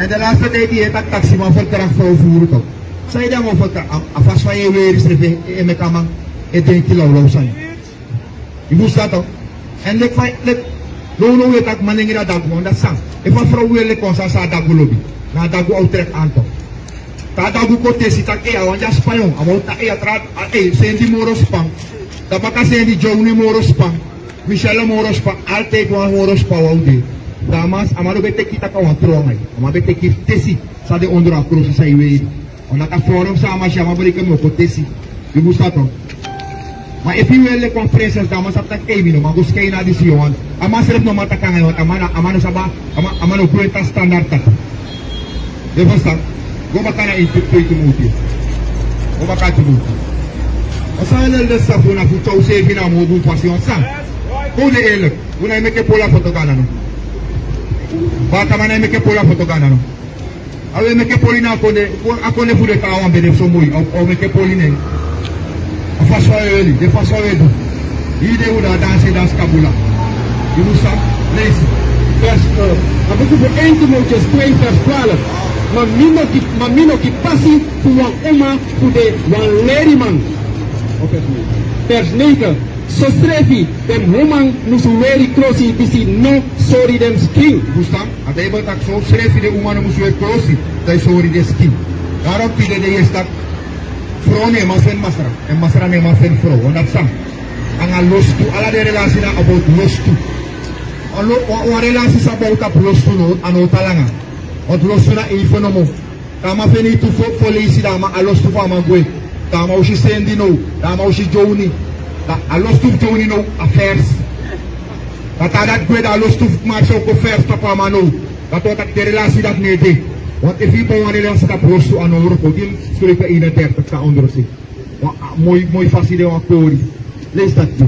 En de laatste tijd die het taxi man vertraagt voor voeren toch. Zij dan over vast van je weer is er in mijn kamer en 10 kilo zijn. Je moest dat toch? En ik van Lolo weet dat man in dat gewoon dat sang. Ik van vrouw wil ik ons als dat lobby. Na dat go uittrek aan toch. Dat go kote si tak want ja Spanje. Amount dat trad zijn die moros spang. Dat baka zijn die Johnny moros spang. Michelle moros spang. Altijd one moros spang oude. Damas amaro bete kita kawan trongai. Amaro bete kif tesi sa de onder akrosi sa iwe. Omdat dat forum sama siya mabalikan mo kote si. Je moest dat toch? Maar if you will conferences damas at takemino maguskay na disyon. Amasrep no mata ka ngayon amano saba amano kwenta standard ta. De basta go baka na into muti. Go baka tumuti. Asal de sa funa fu tau se fina mo bu pasyon sa. Ko de ele, una meke pola fotogana no. Baka mana meke pola fotogana no. Awe meke polina ako ne fu de kawan bene so muy o meke poline. Façon ele, de façon ele. Ide uda danse das kabula. You know some lazy. Abu ku 1 Timotheus 2 vers 12. Mamino ki passie voor wan oma voor de wan leriman. Vers 9. So strefi dem woman musu weri krosi bisi no sorry dem skin. Gustam, ada iba tak so strefi de woman musu weri krosi dai sorry de skin. Daarom pide de jest vrouw ne ma fen masra en masra ne ma fen vrouw on dat sam anga lostu ala de relasi na about lostu allo o relasi sa about lostu no ano talanga o lostu na ifonomo tama feni tu fo polisi da ma alostu fa ma gwe tama o shi sendi no tama o shi joni da alostu joni no affairs dat gwe da alostu ma so ko affairs papa ma no dat de relasi dat ne de. Want if you want to stop rosto aan Europa, die spreken 31 ka onder zich. Mooi facile aan kori. Lees dat toe.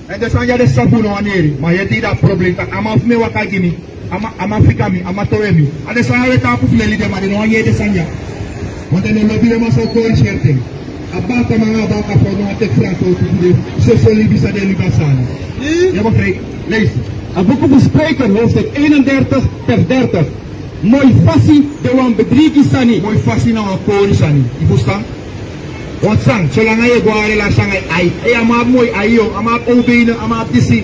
En dus aan jij de sabuno wanneer, maar je die dat probleem dat amaf me wakagimi, amafrika mi, amatoemi. En dus aan je tapu fleli de maar die nou je de sanja. Want in de lobby de maar zo kori scherting. Abaka manga abaka voor nou te franco te doen. Zo zo libisa de libasana. Je begrijpt? Lees. Aboku bespreken hoofdstuk 31 vers 30. Mooi fassi de wan bedrigi sani. Mooi fassi na wan kori sani. Ibu staan? Want sang, zolang je guare la sang ai. Ama mooi ayo, ama obene, ama disi.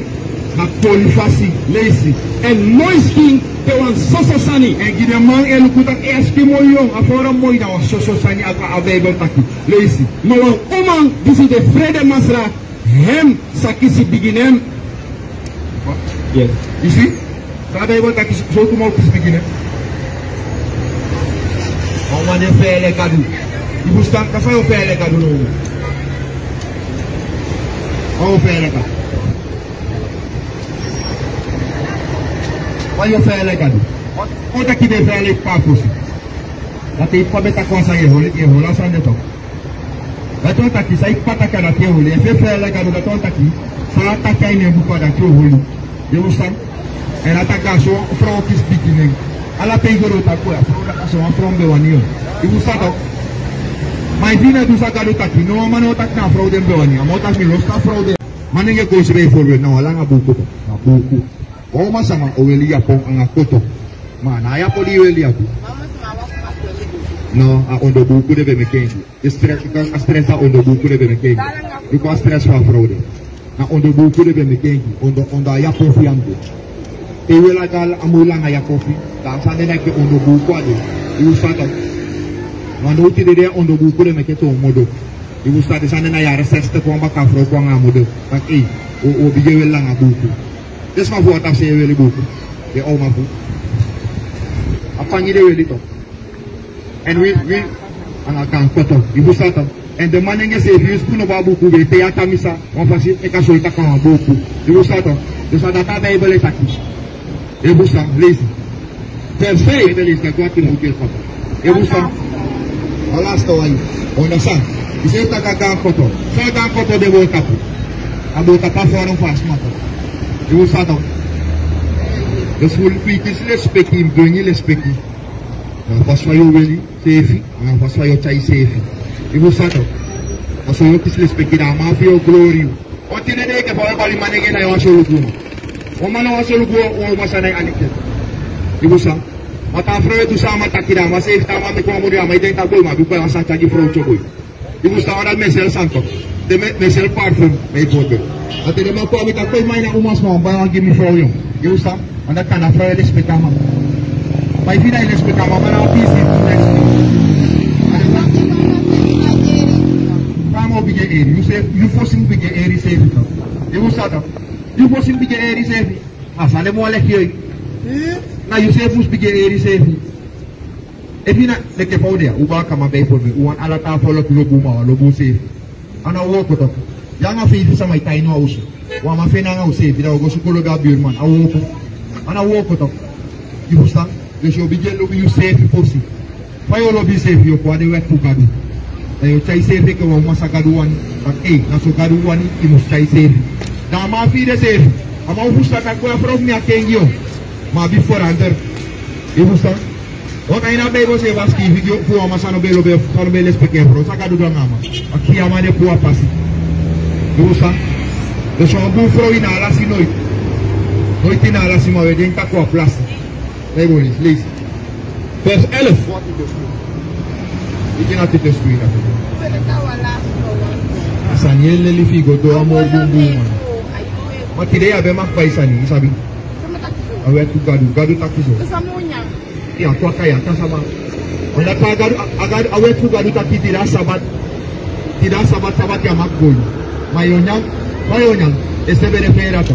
Na kori fassi, lazy. En mooi skin de wan soso sani. En gide man elu kutak eski mooi jong. Afora mooi na wan soso sani aka avego taki. Lazy. Maar wan oman disi de vrede masra. Hem sakisi beginem. Yes. You see? Sada ibo taki zo tu mau kis beginem. Oma de fele kadu. Ibu staan ka fayo fele kadu no. Fayo fele kadu. Fayo fele kadu. Ota ki de fele papusi. Dat is pa beta konsa ye hola sande to. Dat ota ki sa ipata kana ke holi. Fe fele kadu dat ota ki sa ta kai ne buka da ke holi. Ibu staan. En ataka so vrouw kis bikini. Ala pengoro takoya, froda kaso wan frombe wani yo. Ibu sato. My dinner do sakado taki. No man otak na fraude mbe wani. Am otak mi losta fraude. Maninge ko sebe forward na wala nga buku to. Na buku. O masama o weli yapong ang koto. Ma na ya poli weli yaku. No, a ondo buku de be mekengi. Stress a ondo buku de be mekengi. Because stress wa fraude. Na ondo buku de be mekengi. Ondo ayapo fiambo. Ewe la gal amula nga yakofi. Dan sande na ke ondo buku ade. Ibu sato. Wando uti de ondo buku de meketo modo. Ibu sato sande na ya reseste kwa mbaka fro kwa nga modo. Bak o bijewe la nga buku. Des ma fu atap se weli buku. De o ma fu. Apangi de weli to. And we anga kan koto. Ibu sato. And the manenge se if you spoon ba buku be te atamisa. On fasi e ka so ita kan buku. Ibu sato. Dus dat daar bij beleid acties. Je moet dan lezen. Terwijl je leest dat wat je moet je vatten. Je moet dan. Alles te wijzen. Onderstaan. Je zegt dat ik aan koto. Zij gaan koto de woord kapu. En doet dat voor een vast matten. Je moet dan. Dus hoe je kies respectie, breng je respectie. Dan vast van je wil sefi. En dan vast van je chai sefi. Je moet dan. Als je kies respectie, dan maak je glorie. Wat je denkt, ik heb al die mannen naar jou zo doen. O man was zo goed, o was aan hij alikte. Ibu sang, Matafro tu sama takira, mas safe tama me como dia, mas tem tabu, mas bukan asa caji froucho boy. Ibu stara mesel santo. De mesel parfum, me foto. Ate de ma po mi takoy mai na umas mo, ba give me froyo. Ibu sta, anda kana froyo de spetama. Pai fina ile spetama para office next. Vamos bige eri, you say you forcing bige eri safe. Ibu sta, you forcing bige eri safe. Asa le mo le hiyo. Na you say mus bige eri safe. Evina le ke paudia uba kama bay for me uan ala ta follow lobu ma lobu safe ana woko to yanga fi sama itai no ausu wa ma fena nga safe da go sukolo ga birman awoko ana woko to ibusta le show bige lobu you safe posi fayo lobu safe yo kwa de wet kadu da yo chai safe ke wa masagadu wan tak na so gadu wan imus chai safe da ma fi de safe ama ubusta ka ko from mi akengio ma before under ibusta. Wat hij nou bij was even als video voor maar sano belo belo speken bro saka do ngama aqui a mane pour passer dosa de so bu fro ina la si noi tina la si ma we den ta ko place bij bolis lees vers 11 ik ina te testuina Saniel le figo do amor bumbu ma kidea be mak paisani sabi awe tu gadu takizo ya kwa kaya kasama wala pa agad awet fu gadu taki tidak sabat ya makboy mayonyang esebere ferato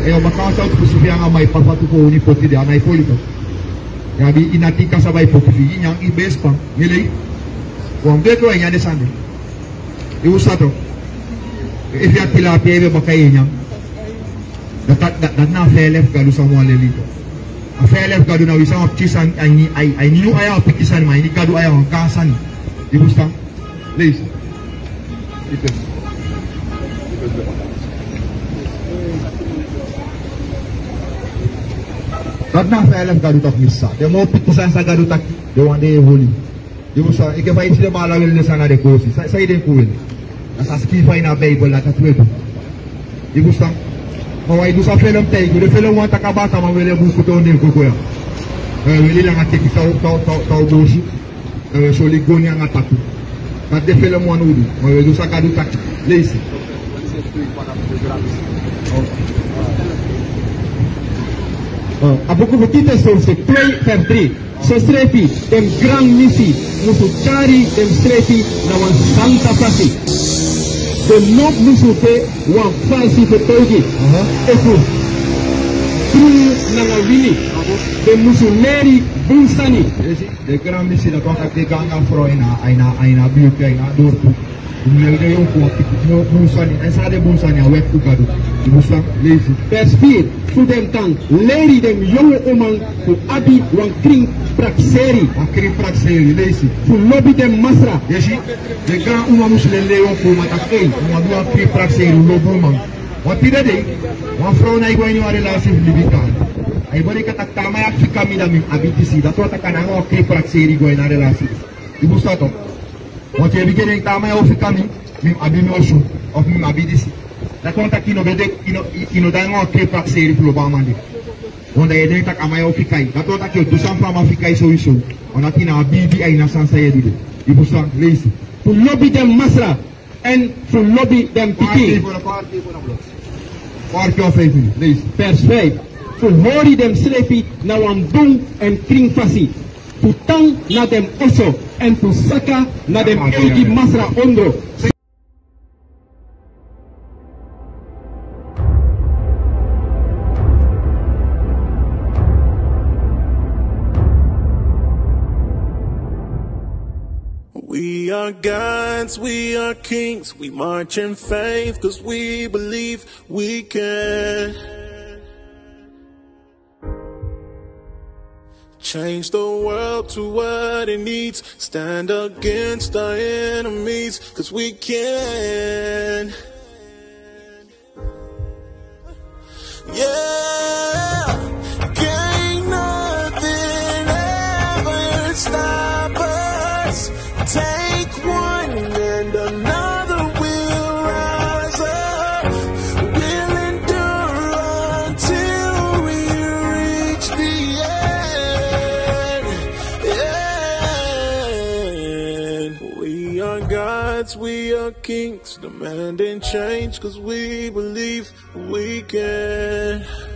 e o makasa ut kusufia nga mai papatu ko ni poti de anai polito ya bi inati kasabay poti fi nyang ibespa ngile ko mbeto nya de sande e usato e fi atila pebe bakay nyang dat na felef gadu samwa lelito Afelef gadu na wisang optisan ay ninu ayaw pikisan ma ini gadu ayaw ang kasan di bustang leis itu na afelef gadu tak misa de mo pikisan sa gadu tak de wande holi di bustang ike ba iti de malawil de sana de kosi sa ide kuwil nasa skifay na bible at atweto di bustang mawai du sa film tay de film wanta kabata ma wele bu ko tonel ko ko ya wele la ngati taw bosi so li goni nga tapu ma de film wanu du ma wele du sa kadu tak leisi abuku bukite source play per 3 se strefi dem grand misi musu cari dem strefi na wan santa pasi de nob musupe wan fansi pe togi efu true na wini de musuleri bunsani de grand misi da kon akte ganga fro aina biuke aina dortu umlede yo ko no bunsani esa de bunsani a wet fugado busan lazy perspire fu dem tan leri dem young woman fu abi wan kring praxeri lazy fu lobby dem masra yeshi de grand uma muslen le yo ko matakei uma dua kring praxeri lobo man watide de wan fro na igwa ni relation libikan ay bari ka taktama ya fikami da min abitisi da to takana ngo kring praxeri go na relation ibusato want je beginning tama ya fikami min abimi osu of min abidisi la konta kino bede kino dango ke praxeri flo ba mande onda yede tak ama ya fikai la to tak yo dusan fama fikai so ona kina abibi ay na sansa yedude ibusan leisi to lobby dem masra and to lobby dem piki party of faith leisi persuade to hori dem slepi na wan bung en kring fasi to tang na dem oso en to saka na dem egi masra ondro. We are gods, we are kings, we march in faith, cause we believe we can change the world to what it needs, stand against our enemies, cause we can. Yeah, can't nothing ever stop us. Take one and another will rise up. We'll endure until we reach the end. gods, we are kings, demanding change, cause we believe we can.